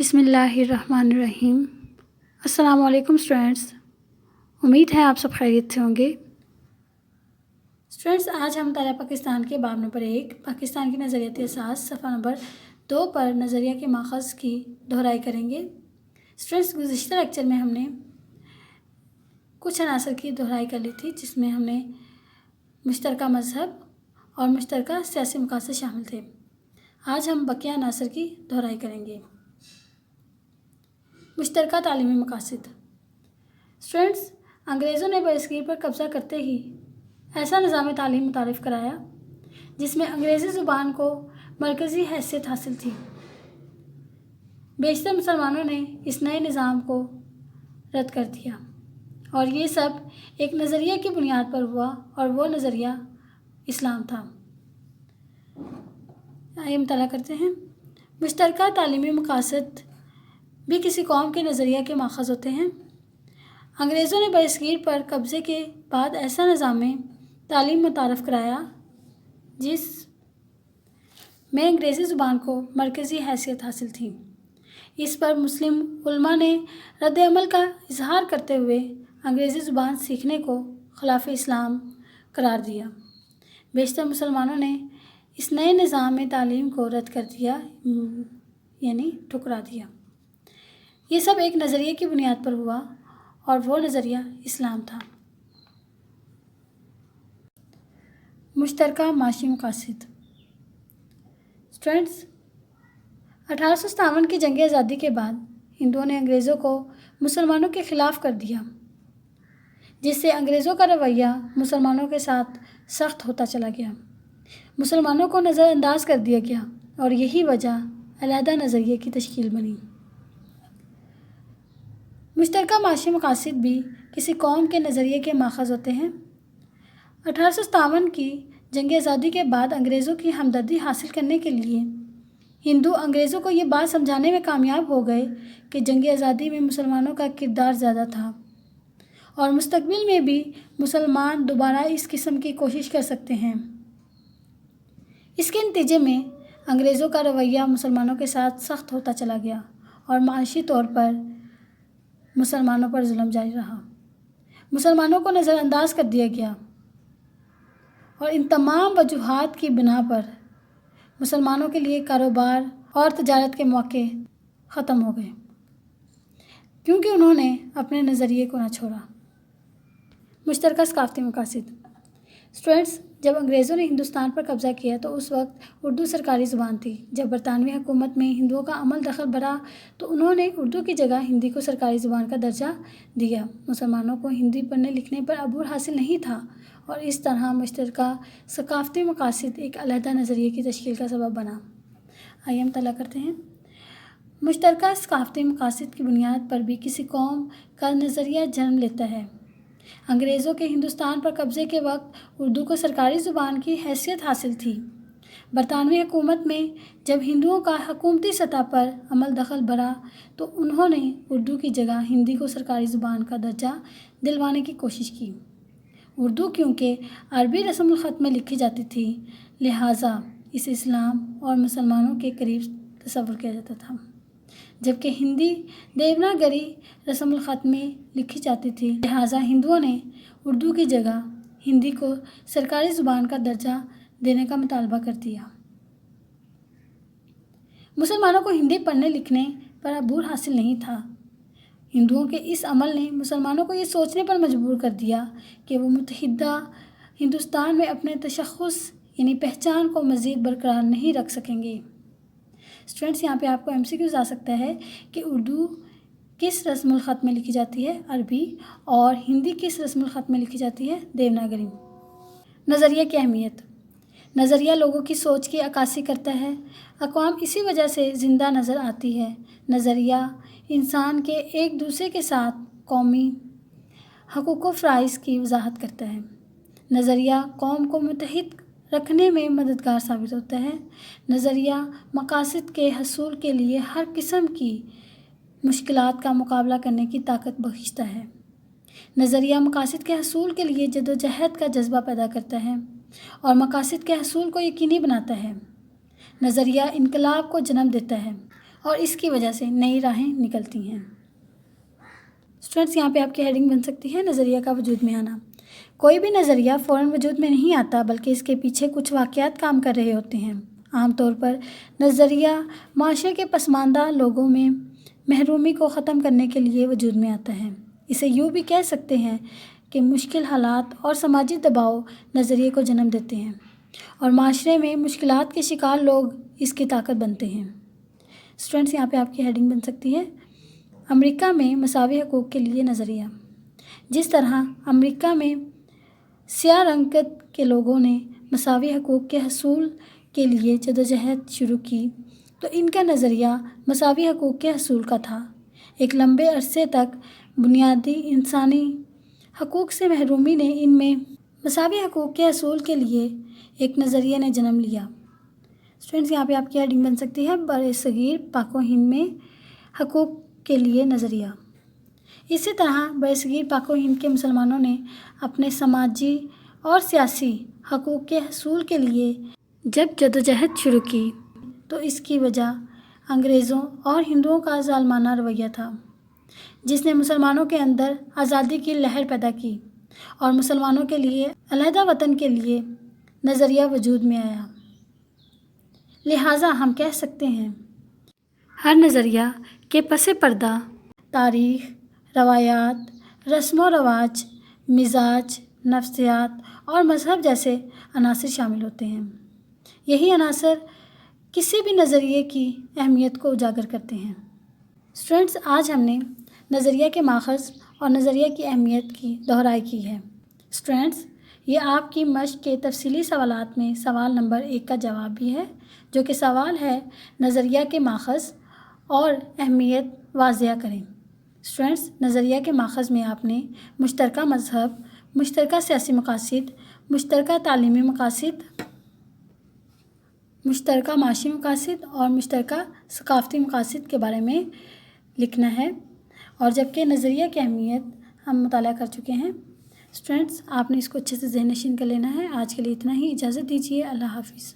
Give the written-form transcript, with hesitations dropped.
بسم اللہ الرحمن الرحیم۔ السلام علیکم اسٹوڈینٹس، امید ہے آپ سب خیریت سے ہوں گے۔ اسٹوڈینٹس، آج ہم مطالعہ پاکستان کے باب نمبر 1 پاکستان کی نظریاتی اساس صفحہ نمبر 2 پر نظریہ کے ماخذ کی دہرائی کریں گے۔ اسٹوڈینٹس، گزشتہ لیکچر میں ہم نے کچھ عناصر کی دہرائی کر لی تھی، جس میں ہم نے مشترکہ مذہب اور مشترکہ سیاسی مقاصد شامل تھے۔ آج ہم بقیہ عناصر کی دہرائی کریں گے۔ مشترکہ تعلیمی مقاصد۔ اسٹوڈینٹس، انگریزوں نے برصغیر پر قبضہ کرتے ہی ایسا نظام تعلیم متعارف کرایا جس میں انگریزی زبان کو مرکزی حیثیت حاصل تھی۔ بیشتر مسلمانوں نے اس نئے نظام کو رد کر دیا اور یہ سب ایک نظریے کی بنیاد پر ہوا اور وہ نظریہ اسلام تھا۔ آئیے مطالعہ کرتے ہیں۔ مشترکہ تعلیمی مقاصد بھی کسی قوم کے نظریہ کے ماخذ ہوتے ہیں۔ انگریزوں نے برصغیر پر قبضے کے بعد ایسا نظام تعلیم متعارف کرایا جس میں انگریزی زبان کو مرکزی حیثیت حاصل تھی۔ اس پر مسلم علماء نے رد عمل کا اظہار کرتے ہوئے انگریزی زبان سیکھنے کو خلاف اسلام قرار دیا۔ بیشتر مسلمانوں نے اس نئے نظام تعلیم کو رد کر دیا، یعنی ٹھکرا دیا۔ یہ سب ایک نظریے کی بنیاد پر ہوا اور وہ نظریہ اسلام تھا۔ مشترکہ معاشی مقاصد۔ اسٹوڈینٹس، 1857 کی جنگ آزادی کے بعد ہندوؤں نے انگریزوں کو مسلمانوں کے خلاف کر دیا، جس سے انگریزوں کا رویہ مسلمانوں کے ساتھ سخت ہوتا چلا گیا۔ مسلمانوں کو نظر انداز کر دیا گیا اور یہی وجہ علیحدہ نظریے کی تشکیل بنی۔ مشترکہ معاشی مقاصد بھی کسی قوم کے نظریے کے ماخذ ہوتے ہیں۔ 1857 کی جنگ آزادی کے بعد انگریزوں کی ہمدردی حاصل کرنے کے لیے ہندو انگریزوں کو یہ بات سمجھانے میں کامیاب ہو گئے کہ جنگ آزادی میں مسلمانوں کا کردار زیادہ تھا اور مستقبل میں بھی مسلمان دوبارہ اس قسم کی کوشش کر سکتے ہیں۔ اس کے نتیجے میں انگریزوں کا رویہ مسلمانوں کے ساتھ سخت ہوتا چلا گیا اور معاشی طور پر مسلمانوں پر ظلم جاری رہا۔ مسلمانوں کو نظر انداز کر دیا گیا اور ان تمام وجوہات کی بنا پر مسلمانوں کے لیے کاروبار اور تجارت کے مواقع ختم ہو گئے، کیونکہ انہوں نے اپنے نظریے کو نہ چھوڑا۔ مشترکہ ثقافتی مقاصد۔ اسٹوڈینٹس، جب انگریزوں نے ہندوستان پر قبضہ کیا تو اس وقت اردو سرکاری زبان تھی۔ جب برطانوی حکومت میں ہندوؤں کا عمل دخل بڑھا تو انہوں نے اردو کی جگہ ہندی کو سرکاری زبان کا درجہ دیا۔ مسلمانوں کو ہندی پڑھنے لکھنے پر عبور حاصل نہیں تھا اور اس طرح مشترکہ ثقافتی مقاصد ایک علیحدہ نظریے کی تشکیل کا سبب بنا۔ آئیے ہم مطالعہ کرتے ہیں۔ مشترکہ ثقافتی مقاصد کی بنیاد پر بھی کسی قوم کا نظریہ جنم لیتا ہے۔ انگریزوں کے ہندوستان پر قبضے کے وقت اردو کو سرکاری زبان کی حیثیت حاصل تھی۔ برطانوی حکومت میں جب ہندوؤں کا حکومتی سطح پر عمل دخل بڑھا تو انہوں نے اردو کی جگہ ہندی کو سرکاری زبان کا درجہ دلوانے کی کوشش کی۔ اردو کیونکہ عربی رسم الخط میں لکھی جاتی تھی، لہٰذا اسے اسلام اور مسلمانوں کے قریب تصور کیا جاتا تھا، جبکہ ہندی دیوناگری رسم الخط میں لکھی جاتی تھی، لہٰذا ہندوؤں نے اردو کی جگہ ہندی کو سرکاری زبان کا درجہ دینے کا مطالبہ کر دیا۔ مسلمانوں کو ہندی پڑھنے لکھنے پر عبور حاصل نہیں تھا۔ ہندوؤں کے اس عمل نے مسلمانوں کو یہ سوچنے پر مجبور کر دیا کہ وہ متحدہ ہندوستان میں اپنے تشخص یعنی پہچان کو مزید برقرار نہیں رکھ سکیں گے۔ اسٹوڈینٹس، یہاں پہ آپ کو MCQs آ سکتا ہے کہ اردو کس رسم الخط میں لکھی جاتی ہے، عربی، اور ہندی کس رسم الخط میں لکھی جاتی ہے، دیوناگری۔ نظریہ کی اہمیت۔ نظریہ لوگوں کی سوچ کی عکاسی کرتا ہے۔ اقوام اسی وجہ سے زندہ نظر آتی ہے۔ نظریہ انسان کے ایک دوسرے کے ساتھ قومی حقوق و فرائض کی وضاحت کرتا ہے۔ نظریہ قوم کو متحد رکھنے میں مددگار ثابت ہوتا ہے۔ نظریہ مقاصد کے حصول کے لیے ہر قسم کی مشکلات کا مقابلہ کرنے کی طاقت بخشتا ہے۔ نظریہ مقاصد کے حصول کے لیے جدوجہد کا جذبہ پیدا کرتا ہے اور مقاصد کے حصول کو یقینی بناتا ہے۔ نظریہ انقلاب کو جنم دیتا ہے اور اس کی وجہ سے نئی راہیں نکلتی ہیں۔ اسٹوڈنٹس یہاں پہ آپ کی ہیڈنگ بن سکتی ہے نظریہ کا وجود میں آنا۔ کوئی بھی نظریہ فوراً وجود میں نہیں آتا، بلکہ اس کے پیچھے کچھ واقعات کام کر رہے ہوتے ہیں۔ عام طور پر نظریہ معاشرے کے پسماندہ لوگوں میں محرومی کو ختم کرنے کے لیے وجود میں آتا ہے۔ اسے یوں بھی کہہ سکتے ہیں کہ مشکل حالات اور سماجی دباؤ نظریے کو جنم دیتے ہیں، اور معاشرے میں مشکلات کے شکار لوگ اس کی طاقت بنتے ہیں۔ اسٹوڈنٹس یہاں پہ آپ کی ہیڈنگ بن سکتی ہے امریکہ میں مساوی حقوق کے لیے نظریہ۔ جس طرح امریکہ میں سیاہ رنگت کے لوگوں نے مساوی حقوق کے حصول کے لیے جدوجہد شروع کی، تو ان کا نظریہ مساوی حقوق کے حصول کا تھا۔ ایک لمبے عرصے تک بنیادی انسانی حقوق سے محرومی نے ان میں مساوی حقوق کے حصول کے لیے ایک نظریے نے جنم لیا۔ اسٹوڈنٹس یہاں پہ آپ کی ہیڈنگ بن سکتی ہے بر صغیر پاک و ہند میں حقوق کے لیے نظریہ۔ اسی طرح بر صغیر پاک و ہند کے مسلمانوں نے اپنے سماجی اور سیاسی حقوق کے حصول کے لیے جب جدوجہد شروع کی، تو اس کی وجہ انگریزوں اور ہندوؤں کا ظالمانہ رویہ تھا، جس نے مسلمانوں کے اندر آزادی کی لہر پیدا کی اور مسلمانوں کے لیے علیحدہ وطن کے لیے نظریہ وجود میں آیا۔ لہٰذا ہم کہہ سکتے ہیں ہر نظریہ کے پس پردہ تاریخ، روایات، رسم و رواج، مزاج، نفسیات اور مذہب جیسے عناصر شامل ہوتے ہیں۔ یہی عناصر کسی بھی نظریے کی اہمیت کو اجاگر کرتے ہیں۔ اسٹوڈنٹس آج ہم نے نظریہ کے ماخذ اور نظریہ کی اہمیت کی دہرائی کی ہے۔ اسٹوڈنٹس یہ آپ کی مشق کے تفصیلی سوالات میں سوال نمبر 1 کا جواب بھی ہے، جو کہ سوال ہے نظریہ کے ماخذ اور اہمیت واضح کریں۔ اسٹوڈنٹس نظریہ کے ماخذ میں آپ نے مشترکہ مذہب، مشترکہ سیاسی مقاصد، مشترکہ تعلیمی مقاصد، مشترکہ معاشی مقاصد اور مشترکہ ثقافتی مقاصد کے بارے میں لکھنا ہے، اور جبکہ نظریہ کی اہمیت ہم مطالعہ کر چکے ہیں۔ اسٹوڈنٹس آپ نے اس کو اچھے سے ذہن نشین کر لینا ہے۔ آج کے لیے اتنا ہی، اجازت دیجیے، اللہ حافظ۔